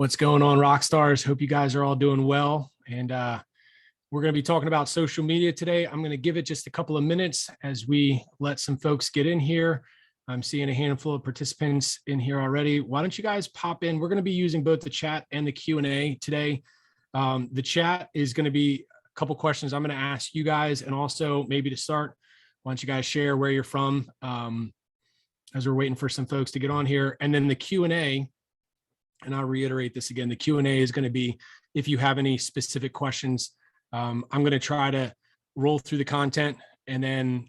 What's going on, rock stars? Hope you guys are all doing well. And we're going to be talking about social media today. I'm going to give it just a couple of minutes as we let some folks get in here. I'm seeing a handful of participants in here already. Why don't you guys pop in? We're going to be using both the chat and the Q&A today. The chat is going to be a couple questions I'm going to ask you guys, and also maybe to start, why don't you guys share where you're from as we're waiting for some folks to get on here. And then the Q&A, and I'll reiterate this again, the Q&A is going to be if you have any specific questions. I'm going to try to roll through the content and then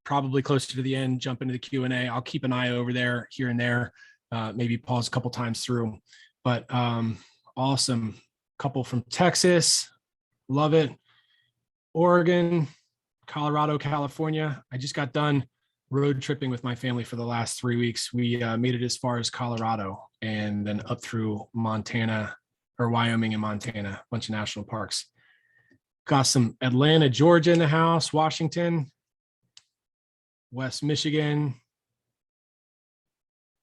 probably closer to the end, jump into the Q&A. I'll keep an eye over there, here and there, maybe pause a couple times through. But awesome. Couple from Texas. Love it. Oregon, Colorado, California. I just got done road tripping with my family for the last 3 weeks. We made it as far as Colorado and then up through Montana, or Wyoming and Montana, a bunch of national parks. Got some Atlanta, Georgia in the house, Washington, West Michigan.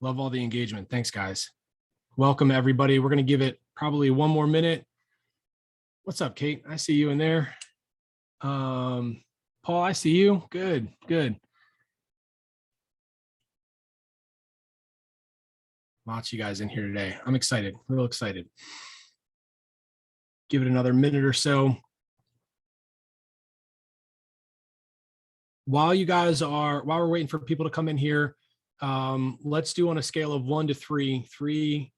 Love all the engagement. Thanks, guys. Welcome, everybody. We're going to give it probably one more minute. What's up, Kate? I see you in there. Paul, I see you. Good, good. Lots of you guys in here today. I'm excited, real excited. Give it another minute or so. While we're waiting for people to come in here, let's do on a scale of 1 to 3. 3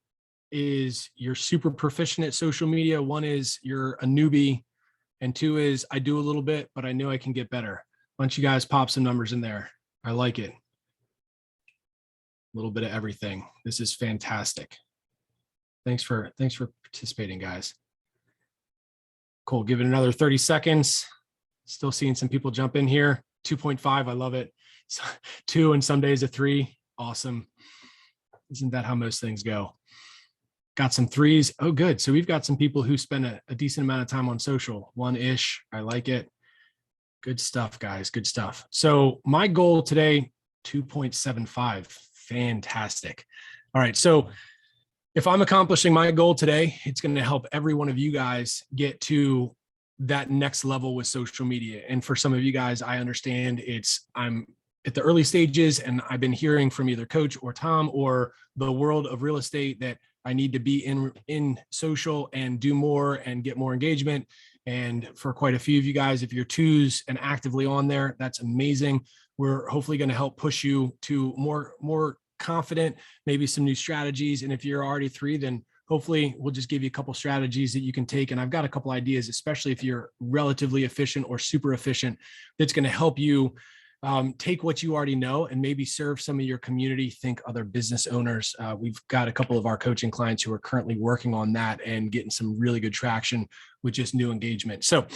is you're super proficient at social media. 1 is you're a newbie. And 2 is I do a little bit, but I know I can get better. Why don't you guys pop some numbers in there? I like it. A little bit of everything. This is fantastic. Thanks for participating, guys. Cool. Give it another 30 seconds. Still seeing some people jump in here. 2.5. I love it. 2 and some days a 3. Awesome. Isn't that how most things go? Got some 3s. Oh, good. So we've got some people who spend a decent amount of time on social. 1-ish. I like it. Good stuff, guys. Good stuff. So my goal today, 2.75. Fantastic. All right. So if I'm accomplishing my goal today, it's going to help every one of you guys get to that next level with social media. And for some of you guys, I understand I'm at the early stages, and I've been hearing from either Coach or Tom or the world of real estate that I need to be in social and do more and get more engagement. And for quite a few of you guys, if you're 2s and actively on there, that's amazing. We're hopefully going to help push you to more confident, maybe some new strategies. And if you're already 3, then hopefully we'll just give you a couple strategies that you can take. And I've got a couple ideas, especially if you're relatively efficient or super efficient, that's going to help you take what you already know and maybe serve some of your community. Think other business owners. We've got a couple of our coaching clients who are currently working on that and getting some really good traction with just new engagement. So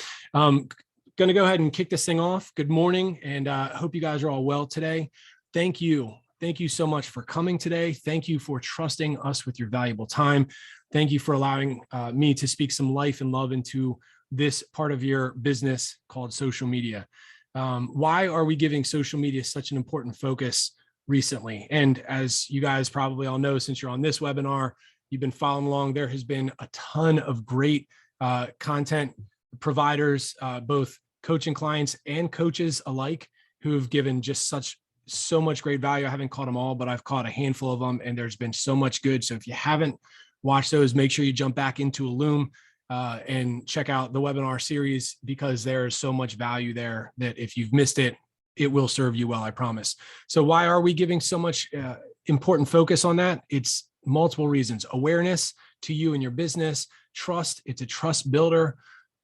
going to go ahead and kick this thing off. Good morning. And I hope you guys are all well today. Thank you. Thank you so much for coming today. Thank you for trusting us with your valuable time. Thank you for allowing me to speak some life and love into this part of your business called social media. Why are we giving social media such an important focus recently? And as you guys probably all know, since you're on this webinar, you've been following along, there has been a ton of great content providers, both coaching clients and coaches alike, who have given just so much great value. I haven't caught them all, but I've caught a handful of them, and there's been so much good. So if you haven't watched those, make sure you jump back into Loom and check out the webinar series, because there is so much value there that if you've missed it, it will serve you well, I promise. So why are we giving so much important focus on that? It's multiple reasons. Awareness to you and your business, trust. It's a trust builder.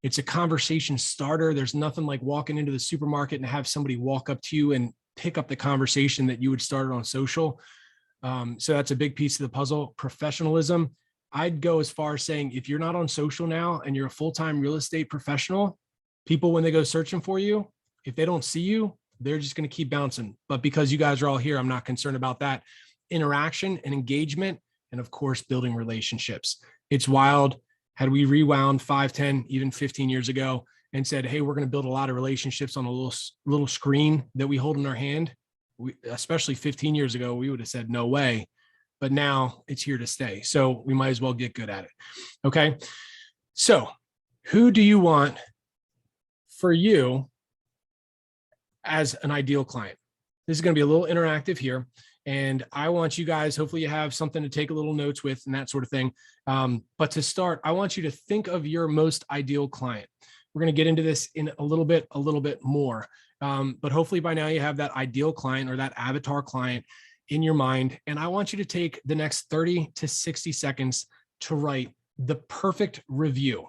It's a conversation starter. There's nothing like walking into the supermarket and have somebody walk up to you and pick up the conversation that you would start on social. So that's a big piece of the puzzle. Professionalism. I'd go as far as saying, if you're not on social now and you're a full-time real estate professional, people, when they go searching for you, if they don't see you, they're just going to keep bouncing. But because you guys are all here, I'm not concerned about that. Interaction and engagement, and of course, building relationships. It's wild. Had we rewound 5, 10, even 15 years ago and said, hey, we're going to build a lot of relationships on a little screen that we hold in our hand, especially 15 years ago, we would have said, no way. but now it's here to stay. So we might as well get good at it. Okay. So who do you want for you as an ideal client? This is going to be a little interactive here. And I want you guys, hopefully you have something to take a little notes with and that sort of thing. But to start, I want you to think of your most ideal client. We're going to get into this in a little bit more. But hopefully by now you have that ideal client or that avatar client in your mind. And I want you to take the next 30 to 60 seconds to write the perfect review.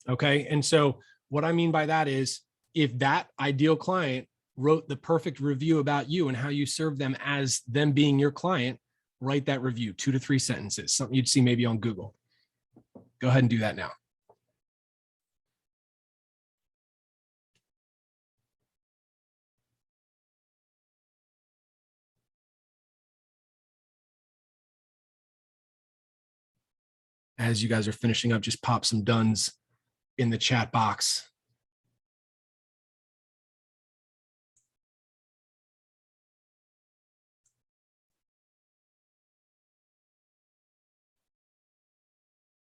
Okay. And so what I mean by that is, if that ideal client wrote the perfect review about you and how you serve them as them being your client, write that review, 2 to 3 sentences, something you'd see maybe on Google. Go ahead and do that now. As you guys are finishing up, just pop some dones in the chat box.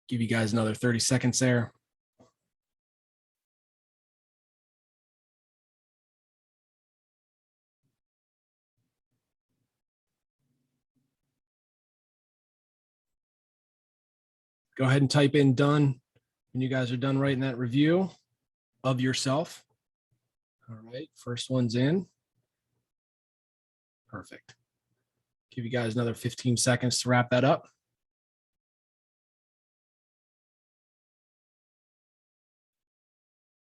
Give you guys another 30 seconds there. Go ahead and type in done when you guys are done writing that review of yourself. All right, first one's in. Perfect. Give you guys another 15 seconds to wrap that up.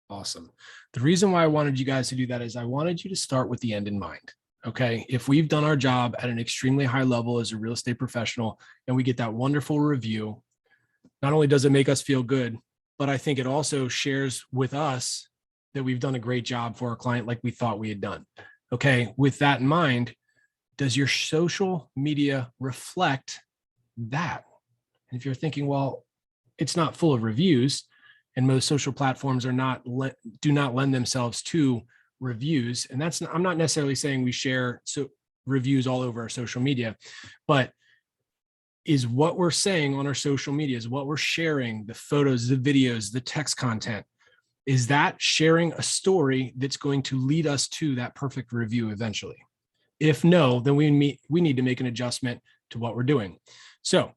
Awesome. The reason why I wanted you guys to do that is I wanted you to start with the end in mind. Okay. If we've done our job at an extremely high level as a real estate professional and we get that wonderful review, not only does it make us feel good, but I think it also shares with us that we've done a great job for our client like we thought we had done. Okay. With that in mind, does your social media reflect that? And if you're thinking, well, it's not full of reviews, and most social platforms do not lend themselves to reviews. And I'm not necessarily saying we share reviews all over our social media, but is what we're saying on our social media, is what we're sharing, the photos, the videos, the text content, is that sharing a story that's going to lead us to that perfect review eventually? If no, then we need to make an adjustment to what we're doing. So,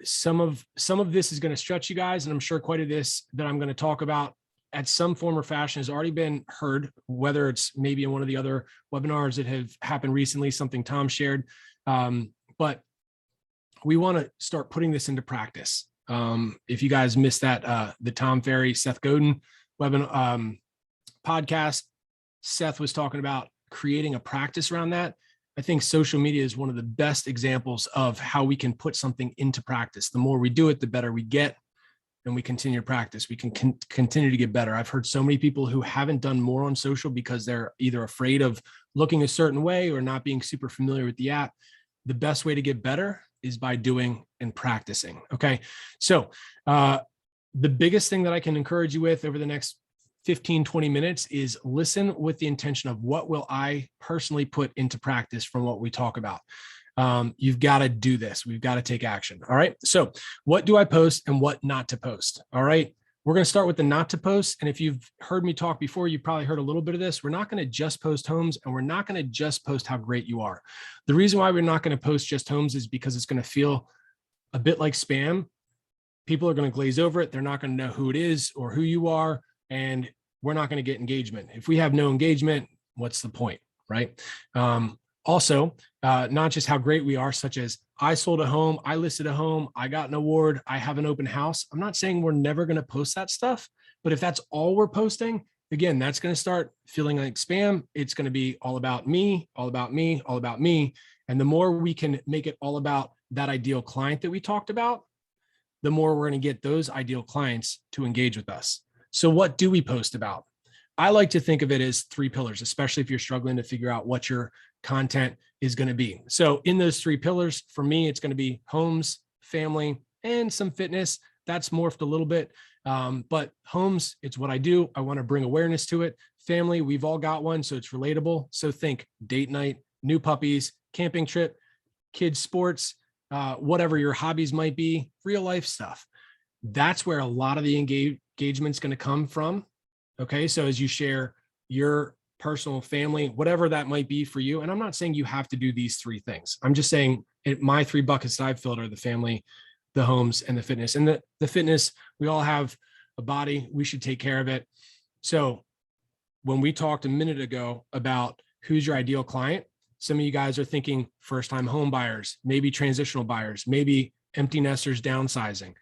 some of this is going to stretch you guys, and I'm sure quite a this that I'm going to talk about at some form or fashion has already been heard, whether it's maybe in one of the other webinars that have happened recently, something Tom shared. But we want to start putting this into practice. If you guys missed that, the Tom Ferry, Seth Godin webinar podcast, Seth was talking about creating a practice around that. I think social media is one of the best examples of how we can put something into practice. The more we do it, the better we get, and we continue to practice. We can continue to get better. I've heard so many people who haven't done more on social because they're either afraid of looking a certain way or not being super familiar with the app. The best way to get better is by doing and practicing. Okay. So the biggest thing that I can encourage you with over the next 15, 20 minutes is listen with the intention of what will I personally put into practice from what we talk about. You've got to do this. We've got to take action. All right. So what do I post and what not to post? All right. We're going to start with the not to post. And if you've heard me talk before, you've probably heard a little bit of this. We're not going to just post homes, and we're not going to just post how great you are. The reason why we're not going to post just homes is because it's going to feel a bit like spam. People are going to glaze over it. They're not going to know who it is or who you are. And we're not going to get engagement. If we have no engagement, what's the point, right? Also, not just how great we are, such as I sold a home, I listed a home, I got an award, I have an open house. I'm not saying we're never going to post that stuff, but if that's all we're posting, again, that's going to start feeling like spam. It's going to be all about me, all about me, all about me. And the more we can make it all about that ideal client that we talked about, the more we're going to get those ideal clients to engage with us. So what do we post about? I like to think of it as 3 pillars, especially if you're struggling to figure out what your content is going to be. So in those 3 pillars, for me, it's going to be homes, family, and some fitness. That's morphed a little bit. But homes, it's what I do. I want to bring awareness to it. Family, we've all got one, so it's relatable. So think date night, new puppies, camping trip, kids sports, whatever your hobbies might be, real life stuff. That's where a lot of the engagement's going to come from. Okay. So as you share your personal, family, whatever that might be for you. And I'm not saying you have to do these three things. I'm just saying my 3 buckets that I've filled are the family, the homes, and the fitness. And the fitness, we all have a body. We should take care of it. So when we talked a minute ago about who's your ideal client, some of you guys are thinking first-time home buyers, maybe transitional buyers, maybe empty nesters downsizing.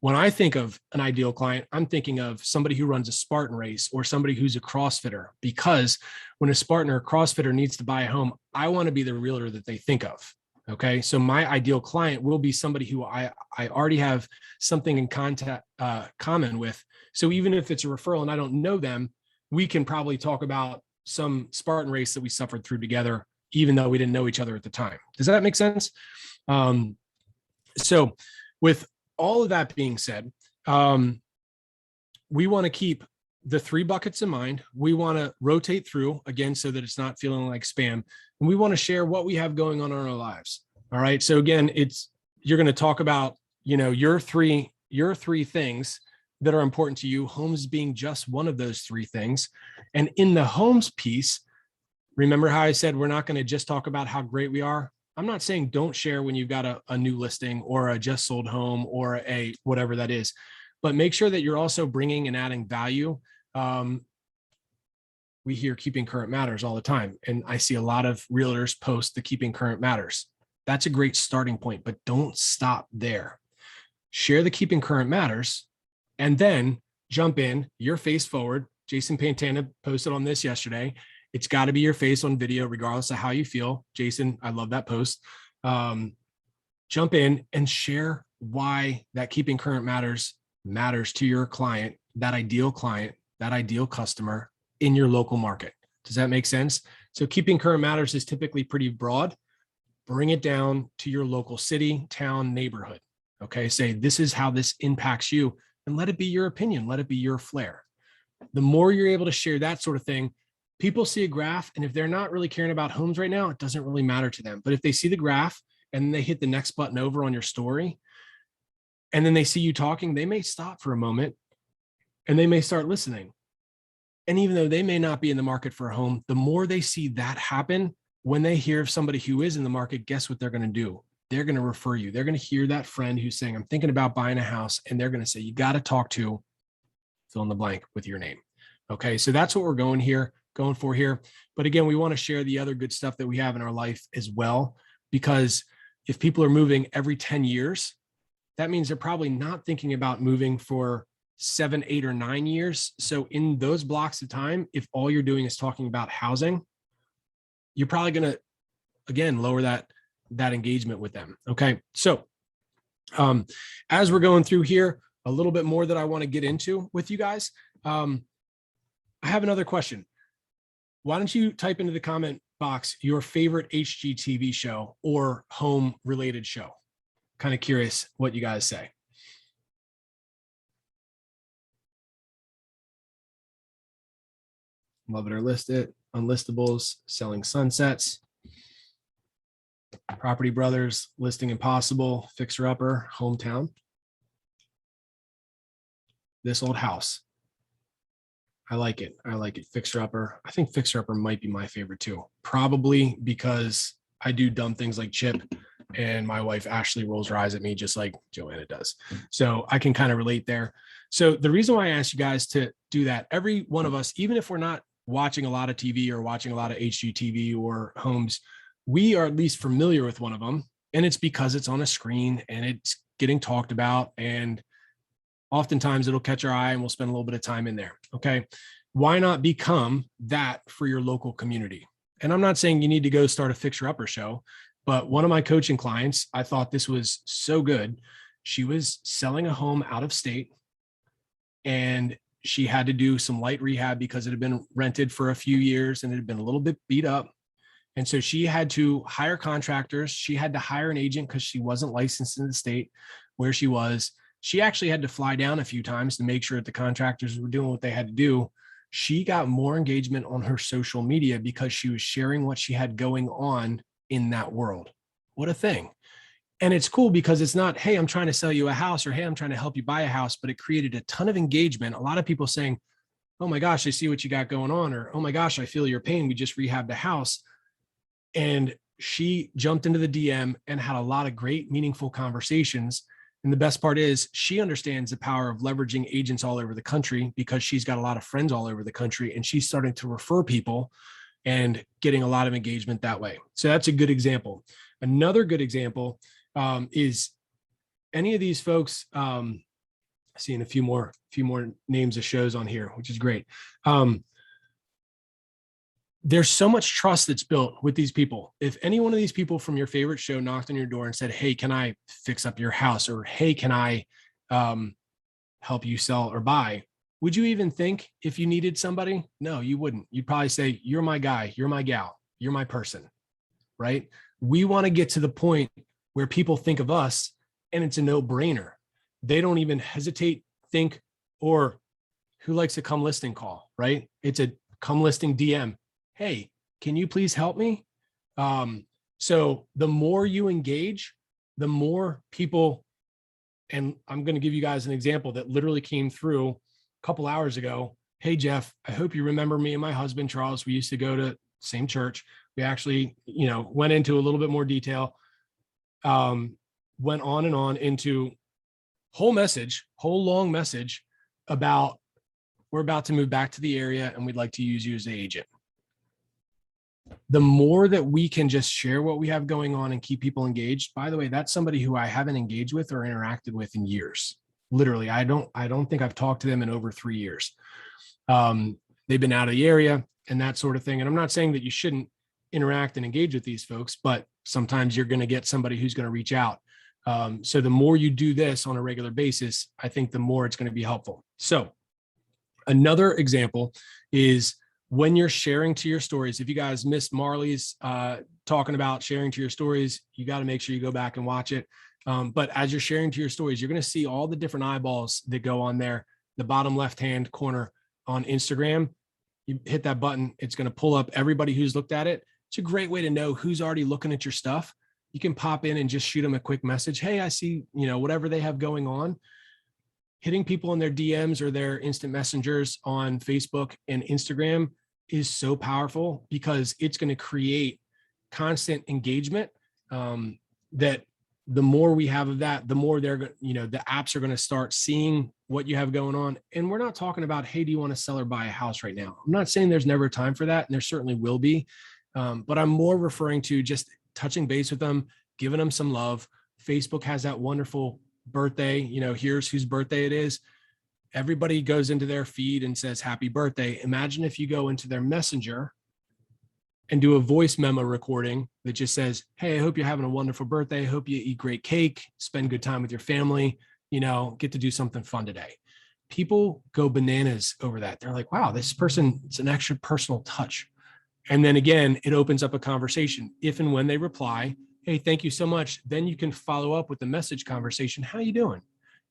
When I think of an ideal client, I'm thinking of somebody who runs a Spartan race or somebody who's a CrossFitter, because when a Spartan or a CrossFitter needs to buy a home, I want to be the realtor that they think of. Okay. So my ideal client will be somebody who I already have something in common with. So even if it's a referral and I don't know them, we can probably talk about some Spartan race that we suffered through together, even though we didn't know each other at the time. Does that make sense? So with all of that being said, we want to keep the 3 buckets in mind. We want to rotate through again, so that it's not feeling like spam. And we want to share what we have going on in our lives. All right. So again, you're going to talk about, your three things that are important to you, homes being just one of those 3 things. And in the homes piece, remember how I said, we're not going to just talk about how great we are. I'm not saying don't share when you've got a new listing or a just sold home or a whatever that is, but make sure that you're also bringing and adding value. We hear keeping current matters all the time. And I see a lot of realtors post the keeping current matters. That's a great starting point, but don't stop there. Share the keeping current matters and then jump in your face forward. Jason Pantana posted on this yesterday. It's got to be your face on video, regardless of how you feel. Jason, I love that post. Jump in and share why that keeping current matters to your client, that ideal customer in your local market. Does that make sense? So keeping current matters is typically pretty broad. Bring it down to your local city, town, neighborhood. Okay. Say, this is how this impacts you, and let it be your opinion. Let it be your flair. The more you're able to share that sort of thing, people see a graph, and if they're not really caring about homes right now, it doesn't really matter to them. But if they see the graph and they hit the next button over on your story, and then they see you talking, they may stop for a moment and they may start listening. And even though they may not be in the market for a home, the more they see that happen, when they hear of somebody who is in the market, guess what they're going to do? They're going to refer you. They're going to hear that friend who's saying, I'm thinking about buying a house. And they're going to say, you got to talk to fill in the blank with your name. Okay. So that's what we're going for here. But again, we want to share the other good stuff that we have in our life as well, because if people are moving every 10 years, that means they're probably not thinking about moving for 7, 8, or 9 years. So in those blocks of time, if all you're doing is talking about housing, you're probably going to, again, lower that engagement with them. Okay. So as we're going through here, a little bit more that I want to get into with you guys. I have another question. Why don't you type into the comment box your favorite HGTV show or home related show? Kind of curious what you guys say. Love it or list it. Unlistables, Selling Sunsets, Property Brothers, Listing Impossible, Fixer Upper, Hometown, This Old House. I like it. Fixer Upper. I think Fixer Upper might be my favorite too. Probably because I do dumb things like Chip, and my wife Ashley rolls her eyes at me just like Joanna does. So I can kind of relate there. So the reason why I asked you guys to do that, every one of us, even if we're not watching a lot of TV or watching a lot of HGTV or homes, we are at least familiar with one of them. And it's because it's on a screen and it's getting talked about, and oftentimes it'll catch our eye and we'll spend a little bit of time in there. Okay. Why not become that for your local community? And I'm not saying you need to go start a Fixer Upper show, but one of my coaching clients, I thought this was so good. She was selling a home out of state, and she had to do some light rehab because it had been rented for a few years and it had been a little bit beat up. And so she had to hire contractors. She had to hire an agent because she wasn't licensed in the state where she was. She actually had to fly down a few times to make sure that the contractors were doing what they had to do. She got more engagement on her social media because she was sharing what she had going on in that world. What a thing. And it's cool because it's not, hey, I'm trying to sell you a house, or hey, I'm trying to help you buy a house, but it created a ton of engagement. A lot of people saying, oh my gosh, I see what you got going on, or oh my gosh, I feel your pain. We just rehabbed the house. And she jumped into the DM and had a lot of great, meaningful conversations. And the best part is she understands the power of leveraging agents all over the country because she's got a lot of friends all over the country, and she's starting to refer people and getting a lot of engagement that way. So that's a good example. Another good example is any of these folks, seeing a few more names of shows on here, which is great. There's so much trust that's built with these people. If any one of these people from your favorite show knocked on your door and said, hey, can I fix up your house? Or, hey, can I help you sell or buy? Would you even think if you needed somebody? No, you wouldn't. You'd probably say, you're my guy, you're my gal, you're my person, right? We want to get to the point where people think of us and it's a no-brainer. They don't even hesitate, think, or who likes a come listing call, right? It's a come listing DM. Hey, can you please help me? So the more you engage, the more people, and I'm going to give you guys an example that literally came through a couple hours ago. Hey, Jeff, I hope you remember me and my husband, Charles. We used to go to same church. We actually, went into a little bit more detail, went on and on into whole long message about we're about to move back to the area and we'd like to use you as an agent. The more that we can just share what we have going on and keep people engaged, by the way, that's somebody who I haven't engaged with or interacted with in years. Literally, I don't think I've talked to them in over 3 years. They've been out of the area and that sort of thing. And I'm not saying that you shouldn't interact and engage with these folks, but sometimes you're going to get somebody who's going to reach out. So the more you do this on a regular basis, I think the more it's going to be helpful. So another example is when you're sharing to your stories. If you guys missed Marley's talking about sharing to your stories, you got to make sure you go back and watch it. But as you're sharing to your stories, you're going to see all the different eyeballs that go on there. The bottom left-hand corner on Instagram, you hit that button, it's going to pull up everybody who's looked at it. It's a great way to know who's already looking at your stuff. You can pop in and just shoot them a quick message. Hey, I see, whatever they have going on. Hitting people in their DMs or their instant messengers on Facebook and Instagram is so powerful because it's going to create constant engagement, that the more we have of that, the more they're going, the apps are going to start seeing what you have going on. And we're not talking about, hey, do you want to sell or buy a house right now? I'm not saying there's never a time for that. And there certainly will be. But I'm more referring to just touching base with them, giving them some love. Facebook has that wonderful birthday, here's whose birthday it is. Everybody goes into their feed and says, happy birthday. Imagine if you go into their messenger and do a voice memo recording that just says, hey, I hope you're having a wonderful birthday. I hope you eat great cake, spend good time with your family, get to do something fun today. People go bananas over that. They're like, wow, this person, it's an extra personal touch. And then again, it opens up a conversation. If and when they reply, hey, thank you so much. Then you can follow up with the message conversation. How you doing?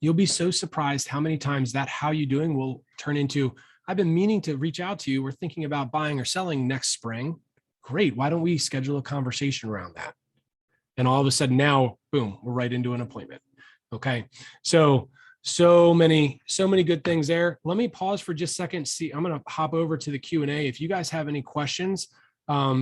You'll be so surprised how many times that how you doing will turn into, I've been meaning to reach out to you. We're thinking about buying or selling next spring. Great. Why don't we schedule a conversation around that? And all of a sudden now, boom, we're right into an appointment. Okay. So many good things there. Let me pause for just a second. See, I'm going to hop over to the Q&A. If you guys have any questions,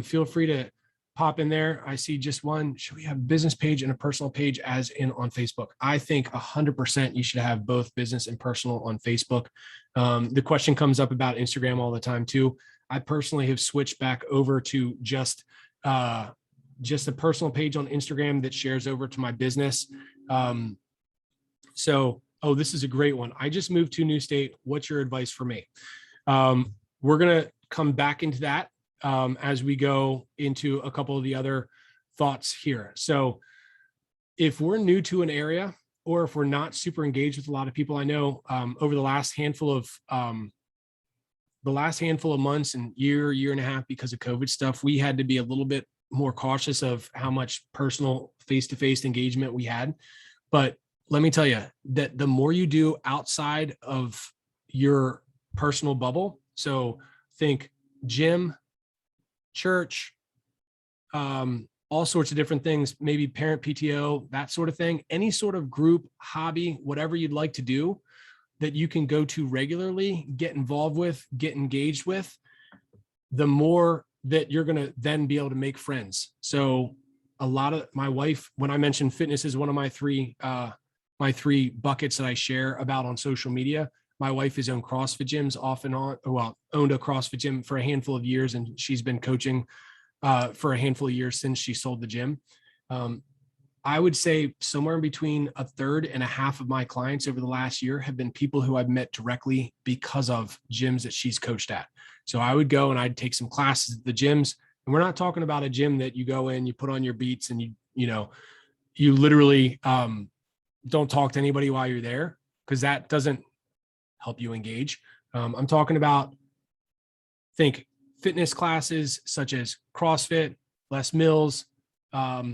feel free to pop in there. I see just one. Should we have a business page and a personal page as in on Facebook? I think 100% you should have both business and personal on Facebook. The question comes up about Instagram all the time too. I personally have switched back over to just a personal page on Instagram that shares over to my business. Oh, this is a great one. I just moved to a new state. What's your advice for me? We're going to come back into that as we go into a couple of the other thoughts here. So if we're new to an area, or if we're not super engaged with a lot of people, I know over the last handful of months and year and a half, because of COVID stuff, we had to be a little bit more cautious of how much personal face-to-face engagement we had. But let me tell you that the more you do outside of your personal bubble, so think gym, church, all sorts of different things, maybe parent PTO, that sort of thing, any sort of group, hobby, whatever you'd like to do that you can go to regularly, get involved with, get engaged with, the more that you're going to then be able to make friends. So a lot of my wife, when I mentioned fitness is one of my three buckets that I share about on social media. My wife has owned CrossFit gyms off and on, owned a CrossFit gym for a handful of years, and she's been coaching for a handful of years since she sold the gym. I would say somewhere in between a third and a half of my clients over the last year have been people who I've met directly because of gyms that she's coached at. So I would go and I'd take some classes at the gyms, and we're not talking about a gym that you go in, you put on your beats, and you literally don't talk to anybody while you're there, because that doesn't help you engage. I'm talking about, think fitness classes such as CrossFit, Les Mills,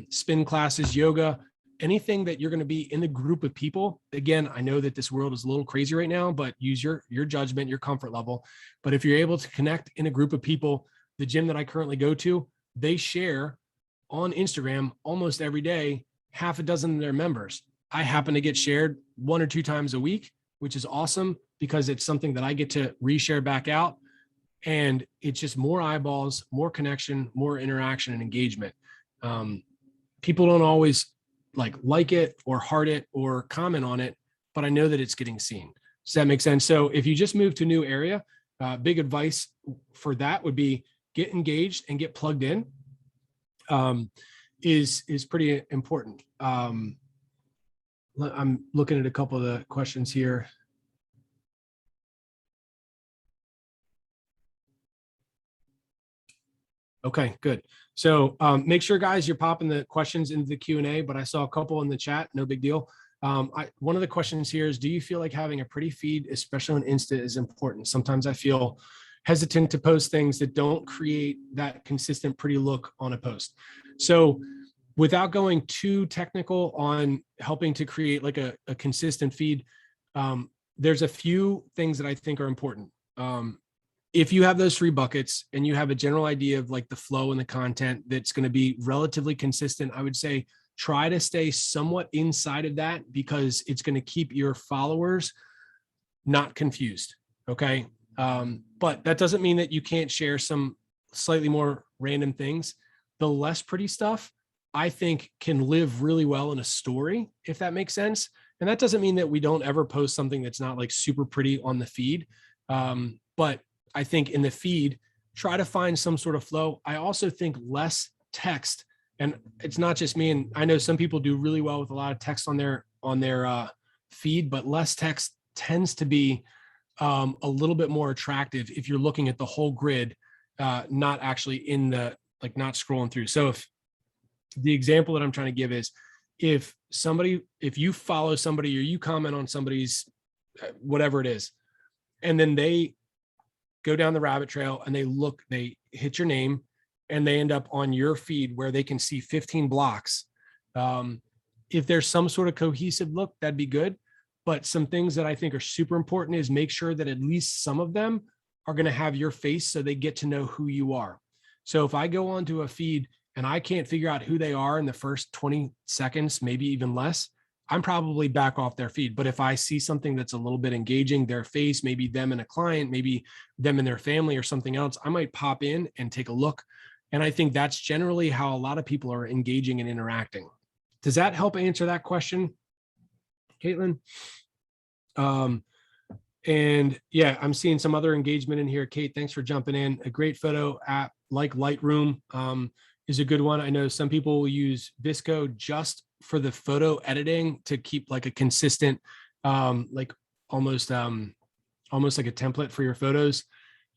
spin classes, yoga, anything that you're going to be in the group of people. Again, I know that this world is a little crazy right now, but use your judgment, your comfort level. But if you're able to connect in a group of people, the gym that I currently go to, they share on Instagram almost every day, half a dozen of their members. I happen to get shared 1 or 2 times a week, which is awesome because it's something that I get to reshare back out. And it's just more eyeballs, more connection, more interaction and engagement. People don't always like it or heart it or comment on it, but I know that it's getting seen. Does that make sense? So if you just move to a new area, big advice for that would be get engaged and get plugged in. Is pretty important. I'm looking at a couple of the questions here. Okay, good. So make sure, guys, you're popping the questions into the Q&A, but I saw a couple in the chat, no big deal. One of the questions here is, do you feel like having a pretty feed, especially on Insta, is important? Sometimes I feel hesitant to post things that don't create that consistent, pretty look on a post. So without going too technical on helping to create like a consistent feed, there's a few things that I think are important. If you have those 3 buckets and you have a general idea of like the flow and the content that's going to be relatively consistent, I would say try to stay somewhat inside of that, because it's going to keep your followers not confused. Okay. But that doesn't mean that you can't share some slightly more random things. The less pretty stuff, I think, can live really well in a story, if that makes sense. And that doesn't mean that we don't ever post something that's not like super pretty on the feed. But I think in the feed, try to find some sort of flow. I also think less text, and it's not just me. And I know some people do really well with a lot of text on their feed, but less text tends to be a little bit more attractive if you're looking at the whole grid, not actually in the, like, not scrolling through. So if the example that I'm trying to give is, if you follow somebody or you comment on somebody's whatever it is, and then they go down the rabbit trail and they hit your name and they end up on your feed where they can see 15 blocks. If there's some sort of cohesive look, that'd be good. But some things that I think are super important is make sure that at least some of them are going to have your face so they get to know who you are. So if I go onto a feed and I can't figure out who they are in the first 20 seconds, maybe even less, I'm probably back off their feed. But if I see something that's a little bit engaging, their face, maybe them and a client, maybe them and their family or something else, I might pop in and take a look. And I think that's generally how a lot of people are engaging and interacting. Does that help answer that question, Caitlin? And yeah, I'm seeing some other engagement in here. Kate, thanks for jumping in. A great photo app like Lightroom is a good one. I know some people will use VSCO just for the photo editing to keep like a consistent, like almost like a template for your photos.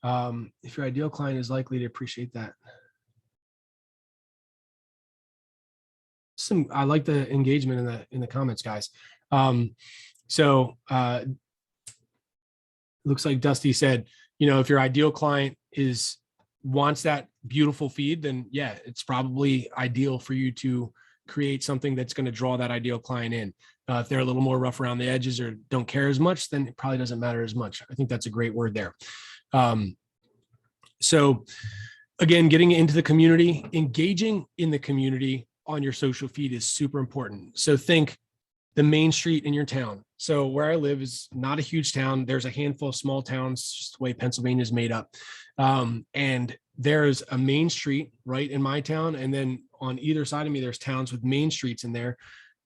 If your ideal client is likely to appreciate that. I like the engagement in the comments, guys. Looks like Dusty said, if your ideal client wants that beautiful feed, then yeah, it's probably ideal for you to create something that's going to draw that ideal client in. If they're a little more rough around the edges or don't care as much, then it probably doesn't matter as much. I think that's a great word there. So Again, getting into the community, engaging in the community on your social feed is super important. So think the main street in your town. So where I live is not a huge town. There's a handful of small towns, just the way Pennsylvania is made up. And there's a main street right in my town. And then on either side of me, there's towns with main streets in there.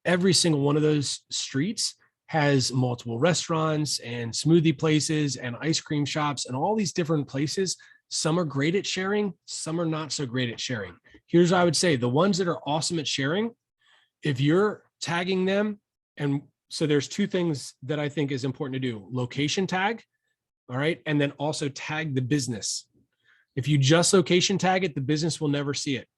Every single one of those streets has multiple restaurants and smoothie places and ice cream shops and all these different places. Some are great at sharing, some are not so great at sharing. Here's what I would say: the ones that are awesome at sharing, if you're tagging them, and so there's two things that I think is important to do: location tag, all right, and then also tag the business. If you just location tag it, the business will never see it.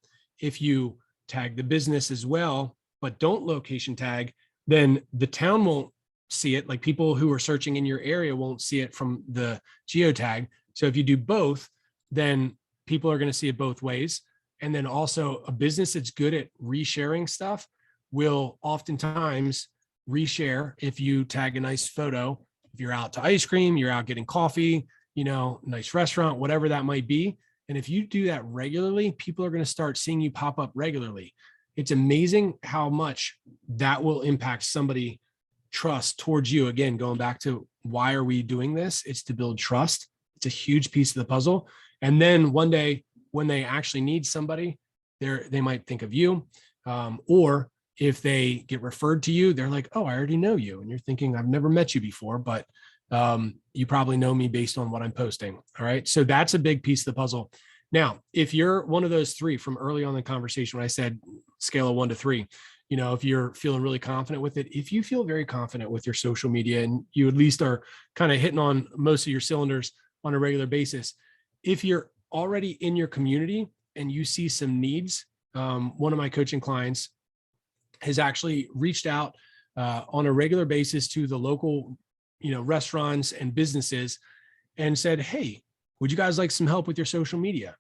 If you tag the business as well, but don't location tag, then the town won't see it. Like people who are searching in your area won't see it from the geotag. So if you do both, then people are going to see it both ways. And then also a business that's good at resharing stuff will oftentimes reshare if you tag a nice photo. If you're out to ice cream, you're out getting coffee, nice restaurant, whatever that might be. And if you do that regularly, people are going to start seeing you pop up regularly. It's amazing how much that will impact somebody trust towards you. Again, going back to why are we doing this? It's to build trust. It's a huge piece of the puzzle. And then one day when they actually need somebody, they might think of you. Or if they get referred to you, they're like, oh, I already know you. And you're thinking, I've never met you before, but you probably know me based on what I'm posting. All right. So that's a big piece of the puzzle. Now, if you're one of those three from early on in the conversation, when I said scale of 1 to 3, if you're feeling really confident with it, if you feel very confident with your social media and you at least are kind of hitting on most of your cylinders on a regular basis, if you're already in your community and you see some needs, one of my coaching clients has actually reached out on a regular basis to the local, restaurants and businesses and said, hey, would you guys like some help with your social media?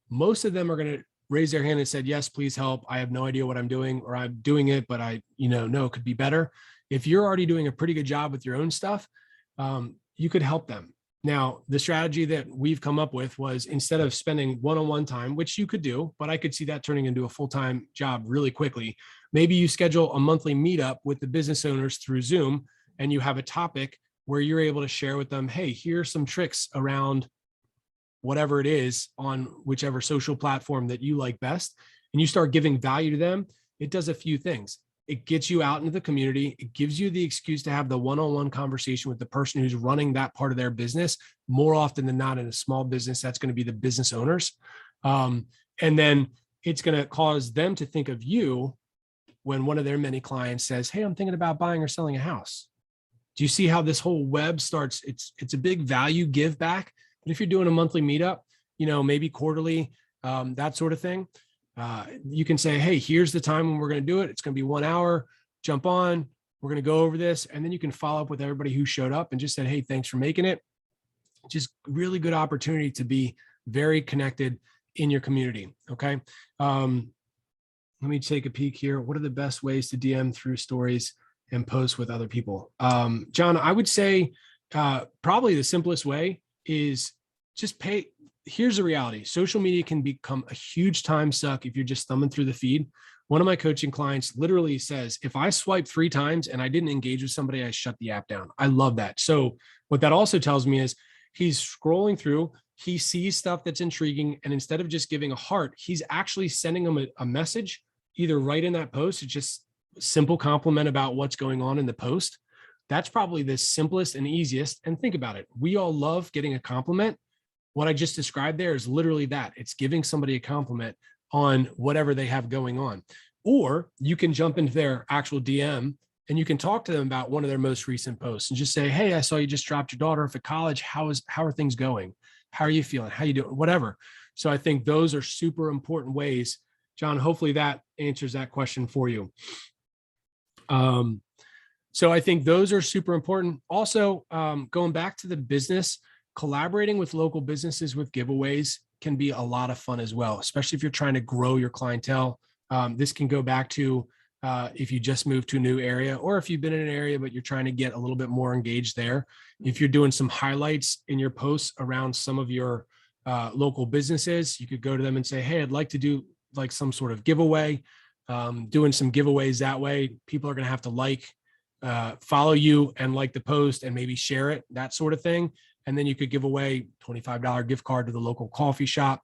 Most of them are going to raise their hand and said, yes, please help. I have no idea what I'm doing, or I'm doing it, but I, know it could be better. If you're already doing a pretty good job with your own stuff, you could help them. Now, the strategy that we've come up with was, instead of spending one-on-one time, which you could do, but I could see that turning into a full-time job really quickly. Maybe you schedule a monthly meetup with the business owners through Zoom, and you have a topic where you're able to share with them, hey, here's some tricks around whatever it is on whichever social platform that you like best. And you start giving value to them. It does a few things. It gets you out into the community. It gives you the excuse to have the one-on-one conversation with the person who's running that part of their business. More often than not, in a small business, that's going to be the business owners. And then it's going to cause them to think of you when one of their many clients says, hey, I'm thinking about buying or selling a house. Do you see how this whole web starts? It's a big value give back. But if you're doing a monthly meetup, maybe quarterly, that sort of thing, you can say, hey, here's the time when we're going to do it. It's going to be 1 hour, jump on, we're going to go over this. And then you can follow up with everybody who showed up and just said, hey, thanks for making it. Just really good opportunity to be very connected in your community. Okay. Let me take a peek here. What are the best ways to DM through stories and post with other people? John, I would say probably the simplest way is just pay. Here's the reality. Social media can become a huge time suck if you're just thumbing through the feed. One of my coaching clients literally says, if I swipe 3 times and I didn't engage with somebody, I shut the app down. I love that. So what that also tells me is he's scrolling through, he sees stuff that's intriguing, and instead of just giving a heart, he's actually sending them a message, either right in that post, it's just a simple compliment about what's going on in the post. That's probably the simplest and easiest. And think about it. We all love getting a compliment. What I just described there is literally that. It's giving somebody a compliment on whatever they have going on. Or you can jump into their actual DM and you can talk to them about one of their most recent posts and just say, hey, I saw you just dropped your daughter off at college. How are things going? How are you feeling? How you doing? Whatever. So I think those are super important ways. John, hopefully that answers that question for you. So I think those are super important. Also, going back to the business, collaborating with local businesses with giveaways can be a lot of fun as well, especially if you're trying to grow your clientele. This can go back to if you just moved to a new area, or if you've been in an area, but you're trying to get a little bit more engaged there. If you're doing some highlights in your posts around some of your local businesses. You could go to them and say, hey, I'd like to do like some sort of giveaway. Doing some giveaways that way, people are going to have to follow you and like the post and maybe share it, that sort of thing. And then you could give away $25 gift card to the local coffee shop.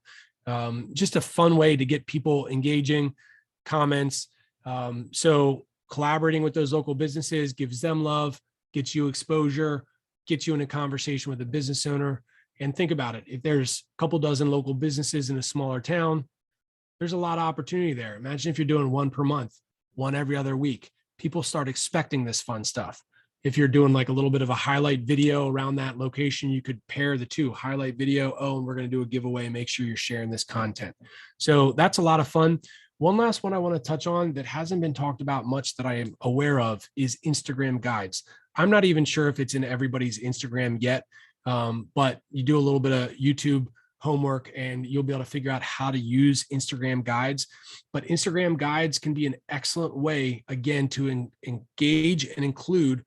Just a fun way to get people engaging, comments. So collaborating with those local businesses gives them love, gets you exposure, gets you in a conversation with a business owner. And think about it. If there's a couple dozen local businesses in a smaller town, there's a lot of opportunity there. Imagine if you're doing one per month, one every other week. People start expecting this fun stuff. If you're doing like a little bit of a highlight video around that location, you could pair the two, highlight video. Oh, and we're going to do a giveaway. Make sure you're sharing this content. So that's a lot of fun. One last one I want to touch on that hasn't been talked about much that I am aware of is Instagram guides. I'm not even sure if it's in everybody's Instagram yet, but you do a little bit of YouTube homework and you'll be able to figure out how to use Instagram guides. But Instagram guides can be an excellent way, again, to engage and include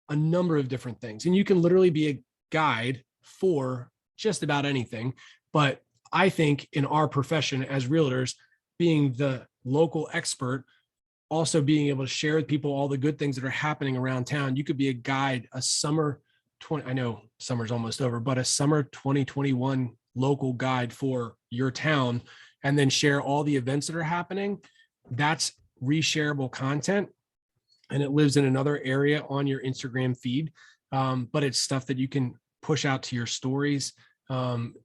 a number of different things. And you can literally be a guide for just about anything. But I think in our profession as realtors, being the local expert, also being able to share with people all the good things that are happening around town, you could be a guide, I know summer's almost over, but a summer 2021 local guide for your town, and then share all the events that are happening. That's reshareable content, and it lives in another area on your Instagram feed. But it's stuff that you can push out to your stories,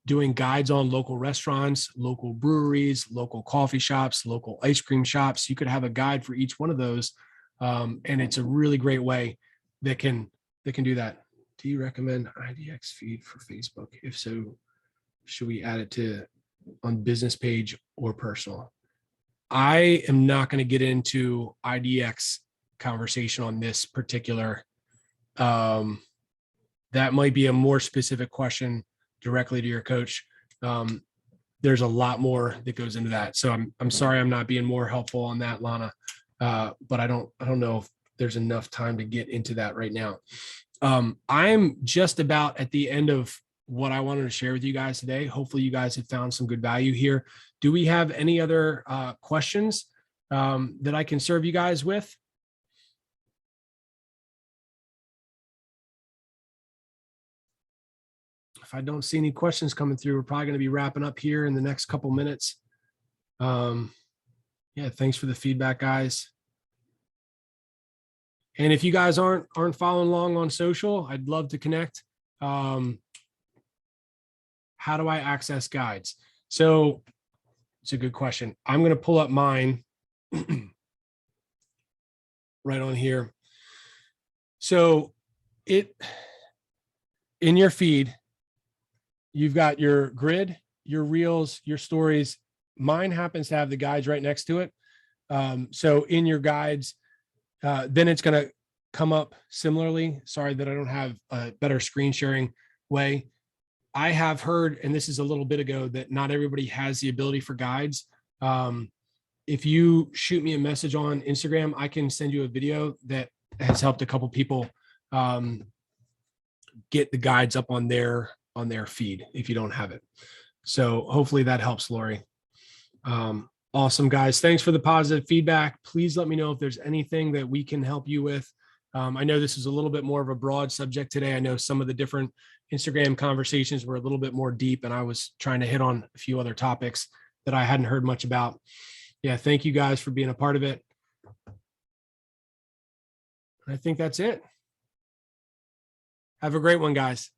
doing guides on local restaurants, local breweries, local coffee shops, local ice cream shops. You could have a guide for each one of those. And it's a really great way that can do that. Do you recommend IDX feed for Facebook? If so, should we add it on business page or personal? I am not going to get into IDX conversation on this particular. That might be a more specific question directly to your coach. There's a lot more that goes into that. So I'm sorry I'm not being more helpful on that, Lana. But I don't know if there's enough time to get into that right now. I'm just about at the end of what I wanted to share with you guys today. Hopefully you guys have found some good value here. Do we have any other questions that I can serve you guys with? If I don't see any questions coming through, we're probably going to be wrapping up here in the next couple minutes. Yeah, thanks for the feedback, guys. And if you guys aren't following along on social, I'd love to connect. How do I access guides? So it's a good question. I'm going to pull up mine right on here. So in your feed, you've got your grid, your reels, your stories. Mine happens to have the guides right next to it. So in your guides, then it's going to come up similarly. Sorry that I don't have a better screen sharing way. I have heard, and this is a little bit ago, that not everybody has the ability for guides. If you shoot me a message on Instagram, I can send you a video that has helped a couple people get the guides up on their feed if you don't have it. So hopefully that helps, Lori. Awesome, guys. Thanks for the positive feedback. Please let me know if there's anything that we can help you with. I know this is a little bit more of a broad subject today. I know some of the different Instagram conversations were a little bit more deep, and I was trying to hit on a few other topics that I hadn't heard much about. Yeah, thank you guys for being a part of it. I think that's it. Have a great one, guys.